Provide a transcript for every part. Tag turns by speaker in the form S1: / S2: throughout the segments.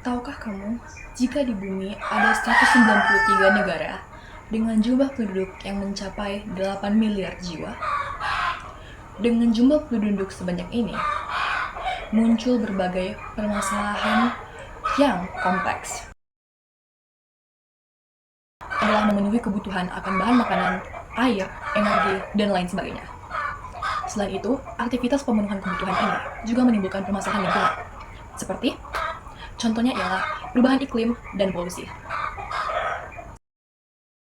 S1: Tahukah kamu, jika di bumi ada 193 negara dengan jumlah penduduk yang mencapai 8 miliar jiwa? Dengan jumlah penduduk sebanyak ini, muncul berbagai permasalahan yang kompleks. Adalah memenuhi kebutuhan akan bahan makanan, air, energi, dan lain sebagainya. Selain itu, aktivitas pemenuhan kebutuhan ini juga menimbulkan permasalahan lingkungan, seperti contohnya ialah perubahan iklim dan polusi.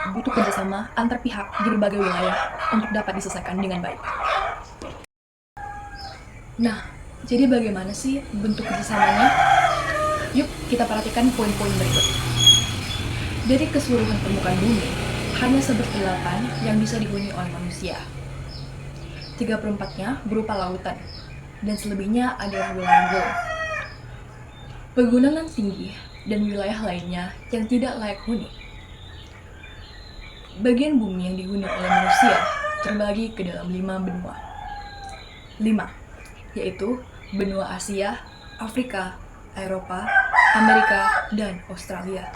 S1: Butuh kerjasama antar pihak di berbagai wilayah untuk dapat diselesaikan dengan baik. Nah, jadi bagaimana sih bentuk kerjasamanya? Yuk kita perhatikan poin-poin berikut. Dari keseluruhan permukaan bumi, hanya sepertilapan yang bisa dihuni oleh manusia. 3/4-nya berupa lautan, dan selebihnya adalah wilayah gelap. Pegunungan tinggi dan wilayah lainnya yang tidak layak huni. Bagian bumi yang dihuni oleh manusia terbagi ke dalam 5 benua. 5, yaitu benua Asia, Afrika, Eropa, Amerika, dan Australia.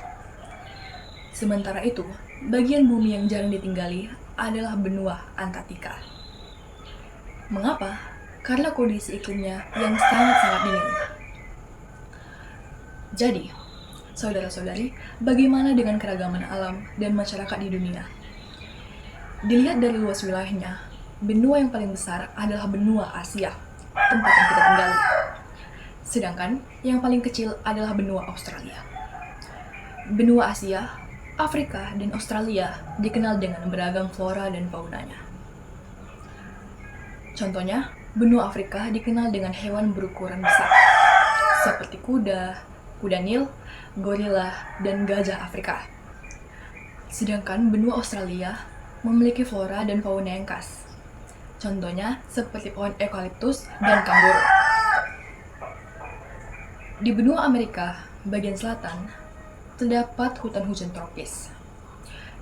S1: Sementara itu, bagian bumi yang jarang ditinggali adalah benua Antartika. Mengapa? Karena kondisi iklimnya yang sangat-sangat dingin. Jadi, saudara-saudari, bagaimana dengan keragaman alam dan masyarakat di dunia? Dilihat dari luas wilayahnya, benua yang paling besar adalah benua Asia, tempat yang kita tinggali. Sedangkan yang paling kecil adalah benua Australia. Benua Asia, Afrika, dan Australia dikenal dengan beragam flora dan faunanya. Contohnya, benua Afrika dikenal dengan hewan berukuran besar, seperti kuda Nil, gorila, dan gajah Afrika. Sedangkan benua Australia memiliki flora dan fauna yang khas. Contohnya seperti pohon eukaliptus dan kanguru. Di benua Amerika bagian selatan terdapat hutan hujan tropis,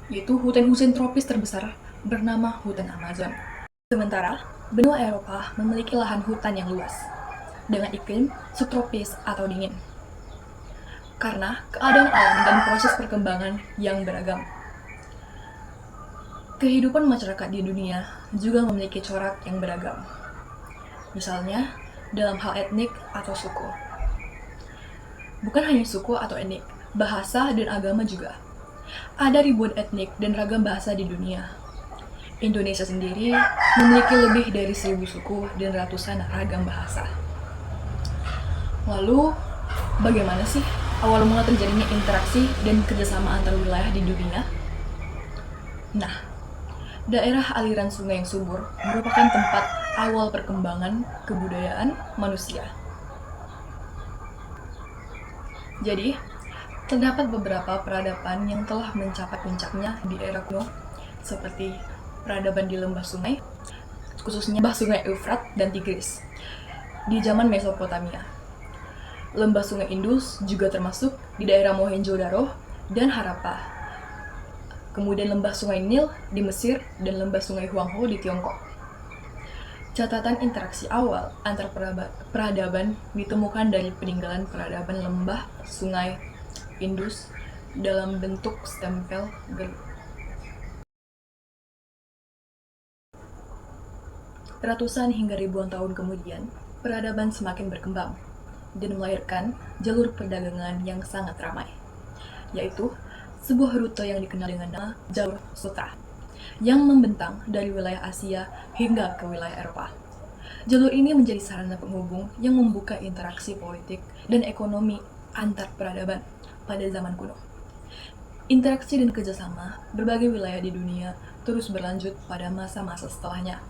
S1: yaitu hutan hujan tropis terbesar bernama hutan Amazon. Sementara benua Eropa memiliki lahan hutan yang luas dengan iklim subtropis atau dingin, karena keadaan alam dan proses perkembangan yang beragam. Kehidupan masyarakat di dunia juga memiliki corak yang beragam. Misalnya, dalam hal etnik atau suku. Bukan hanya suku atau etnik, bahasa dan agama juga. Ada ribuan etnik dan ragam bahasa di dunia. Indonesia sendiri memiliki lebih dari 1.000 suku dan ratusan ragam bahasa. Lalu, bagaimana sih awal mula terjadinya interaksi dan kerjasama antar wilayah di dunia? Nah, daerah aliran sungai yang subur merupakan tempat awal perkembangan kebudayaan manusia. Jadi, terdapat beberapa peradaban yang telah mencapai puncaknya di era kuno, seperti peradaban di lembah sungai, khususnya lembah sungai Eufrat dan Tigris, di zaman Mesopotamia. Lembah sungai Indus juga termasuk di daerah Mohenjo-daro dan Harappa. Kemudian lembah sungai Nil di Mesir dan lembah sungai Huanghe di Tiongkok. Catatan interaksi awal antar peradaban ditemukan dari peninggalan peradaban lembah sungai Indus dalam bentuk stempel gelut. Ratusan hingga ribuan tahun kemudian, peradaban semakin berkembang dan melahirkan jalur perdagangan yang sangat ramai, yaitu sebuah rute yang dikenal dengan nama Jalur Sutra, yang membentang dari wilayah Asia hingga ke wilayah Eropa. Jalur ini menjadi sarana penghubung yang membuka interaksi politik dan ekonomi antar peradaban pada zaman kuno. Interaksi dan kerjasama berbagai wilayah di dunia terus berlanjut pada masa-masa setelahnya.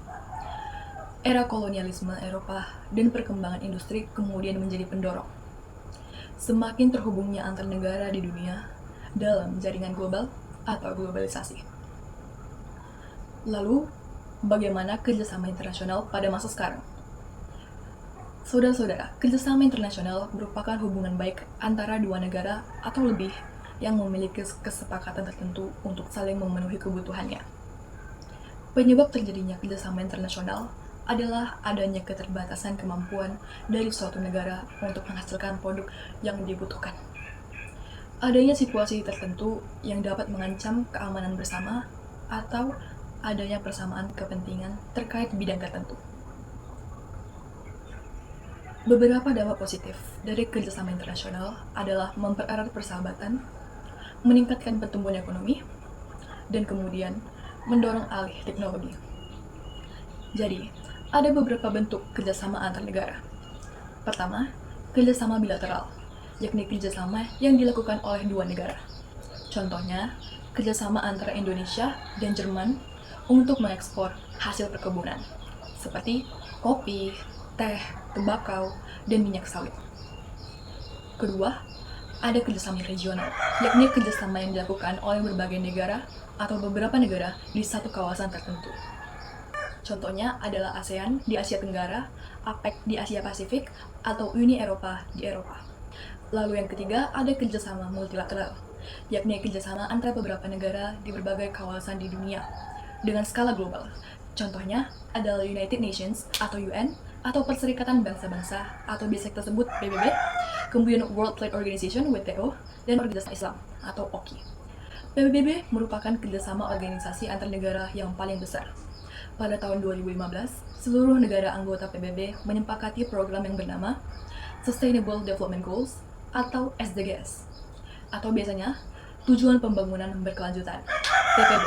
S1: Era kolonialisme Eropa dan perkembangan industri kemudian menjadi pendorong semakin terhubungnya antar negara di dunia dalam jaringan global atau globalisasi. Lalu, bagaimana kerjasama internasional pada masa sekarang? Saudara-saudara, kerjasama internasional merupakan hubungan baik antara dua negara atau lebih yang memiliki kesepakatan tertentu untuk saling memenuhi kebutuhannya. Penyebab terjadinya kerjasama internasional adalah adanya keterbatasan kemampuan dari suatu negara untuk menghasilkan produk yang dibutuhkan. Adanya situasi tertentu yang dapat mengancam keamanan bersama atau adanya persamaan kepentingan terkait bidang tertentu. Beberapa dampak positif dari kerjasama internasional adalah mempererat persahabatan, meningkatkan pertumbuhan ekonomi, dan kemudian mendorong alih teknologi. Jadi, ada beberapa bentuk kerjasama antar negara. Pertama, kerjasama bilateral, yakni kerjasama yang dilakukan oleh dua negara. Contohnya, kerjasama antara Indonesia dan Jerman untuk mengekspor hasil perkebunan, seperti kopi, teh, tembakau, dan minyak sawit. Kedua, ada kerjasama regional, yakni kerjasama yang dilakukan oleh berbagai negara atau beberapa negara di satu kawasan tertentu. Contohnya adalah ASEAN di Asia Tenggara, APEC di Asia Pasifik, atau Uni Eropa di Eropa. Lalu yang ketiga, ada kerjasama multilateral, yakni kerjasama antara beberapa negara di berbagai kawasan di dunia dengan skala global. Contohnya adalah United Nations atau UN, atau Perserikatan Bangsa-Bangsa atau biasa kita sebut PBB, kemudian World Trade Organization WTO, dan Organisasi Islam atau OKI. PBB merupakan kerjasama organisasi antar negara yang paling besar. Pada tahun 2015, seluruh negara anggota PBB menyepakati program yang bernama Sustainable Development Goals atau SDGs, atau biasanya Tujuan Pembangunan Berkelanjutan (TPB),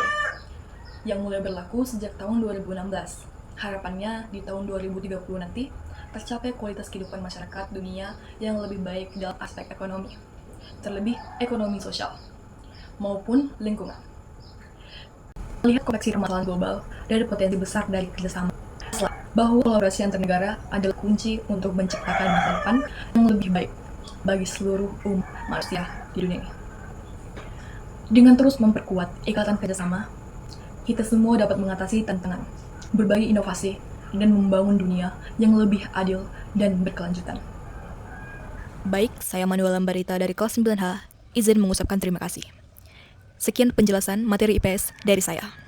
S1: yang mulai berlaku sejak tahun 2016. Harapannya di tahun 2030 nanti tercapai kualitas kehidupan masyarakat dunia yang lebih baik dalam aspek ekonomi, terlebih ekonomi sosial maupun lingkungan. Melihat koleksi permasalahan global dari potensi besar dari kerjasama, bahwa kolaborasi antar negara adalah kunci untuk menciptakan masa depan yang lebih baik bagi seluruh umat manusia di dunia ini. Dengan terus memperkuat ikatan kerjasama, kita semua dapat mengatasi tantangan, berbagi inovasi, dan membangun dunia yang lebih adil dan berkelanjutan.
S2: Baik, saya Manuel Lambarita dari kelas 9H, izin mengucapkan terima kasih. Sekian penjelasan materi IPS dari saya.